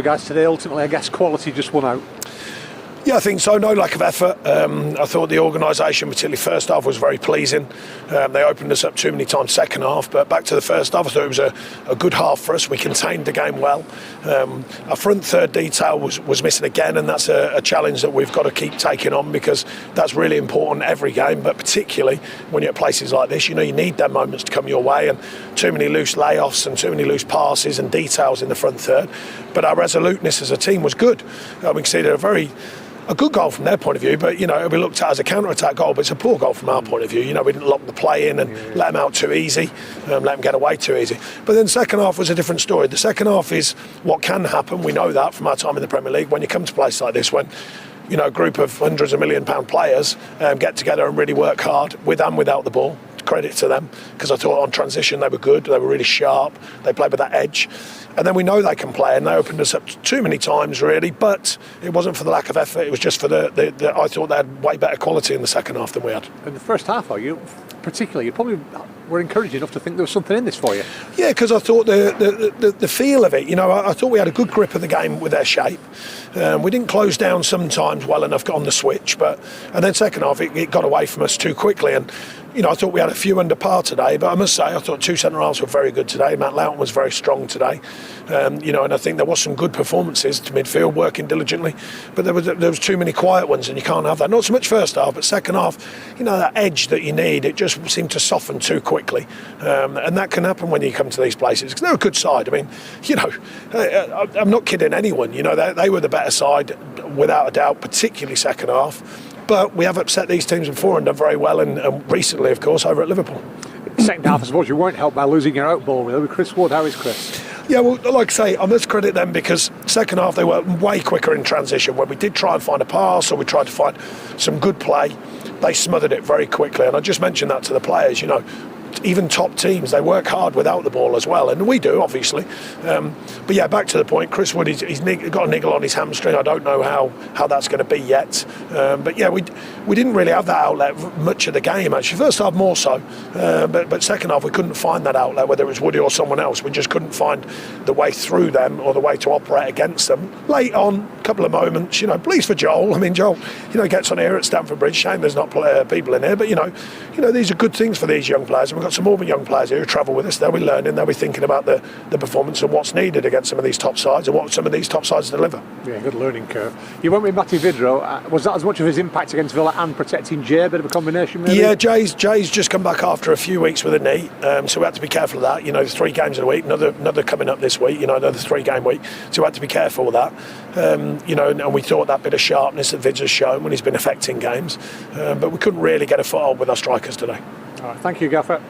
Guys, today ultimately I guess quality just won out. Yeah, I think so. No lack of effort. I thought the organisation, particularly first half, was very pleasing. They opened us up too many times second half, but back to the first half, I thought it was a good half for us. We contained the game well. Our front third detail was missing again, and that's a challenge that we've got to keep taking on, because that's really important every game, but particularly when you're at places like this. You know, you need them moments to come your way, and too many loose layoffs and too many loose passes and details in the front third. But our resoluteness as a team was good. We conceded a good goal from their point of view, but, you know, we looked at it as a counter-attack goal, but it's a poor goal from our point of view. You know, we didn't lock the play in and let them out too easy, let them get away too easy. But then second half was a different story. The second half is what can happen. We know that from our time in the Premier League. When you come to a place like this, when, you know, a group of hundreds of £1 million players get together and really work hard with and without the ball. Credit to them, because I thought on transition they were good, they were really sharp, they played with that edge, and then we know they can play, and they opened us up too many times really, but it wasn't for the lack of effort, it was just for the I thought they had way better quality in the second half than we had. In the first half, you probably were encouraged enough to think there was something in this for you. Yeah, because I thought the feel of it, you know, I thought we had a good grip of the game with their shape. We didn't close down sometimes well enough on the switch, and then second half it got away from us too quickly, and you know, I thought we had a few under par today, but I must say I thought two centre-halves were very good today. Matt Loughton was very strong today, you know, and I think there was some good performances to midfield, working diligently, but there was too many quiet ones, and you can't have that. Not so much first half, but second half, you know, that edge that you need, it just seemed to soften too quickly, and that can happen when you come to these places, because they're a good side. I mean, you know, I'm not kidding anyone, you know, they were the better side without a doubt, particularly second half. But we have upset these teams before and done very well, and recently, of course, over at Liverpool. Second half, I suppose you weren't helped by losing your out ball, really, with Chris Wood. How is Chris? Yeah, well, like I say, I must credit them, because second half they were way quicker in transition. When we did try and find a pass, or we tried to find some good play, they smothered it very quickly. And I just mentioned that to the players, you know, even top teams, they work hard without the ball as well, and we do, obviously. But yeah, back to the point, Chris Wood, he's got a niggle on his hamstring. I don't know how that's going to be yet. But yeah, we didn't really have that outlet much of the game, actually. First half more so, but second half we couldn't find that outlet, whether it was Woody or someone else. We just couldn't find the way through them or the way to operate against them. Late on, a couple of moments, you know, please for Joel. I mean, Joel, you know, gets on here at Stamford Bridge. Shame there's not people in here, but you know, these are good things for these young players. And we've got some more young players here who travel with us. They'll be learning, they'll be thinking about the performance and what's needed against some of these top sides and what some of these top sides deliver. Yeah, good learning curve. You went with Matty Vidro. Was that as much of his impact against Villa and protecting Jay? A bit of a combination, maybe? Yeah, Jay's just come back after a few weeks with a knee, so we had to be careful of that. You know, 3 games in a week, another coming up this week, you know, another 3-game week, so we had to be careful with that. You know, and we thought that bit of sharpness that Vid's has shown when he's been affecting games, but we couldn't really get a foothold with our strikers today. All right, thank you, Gaffer.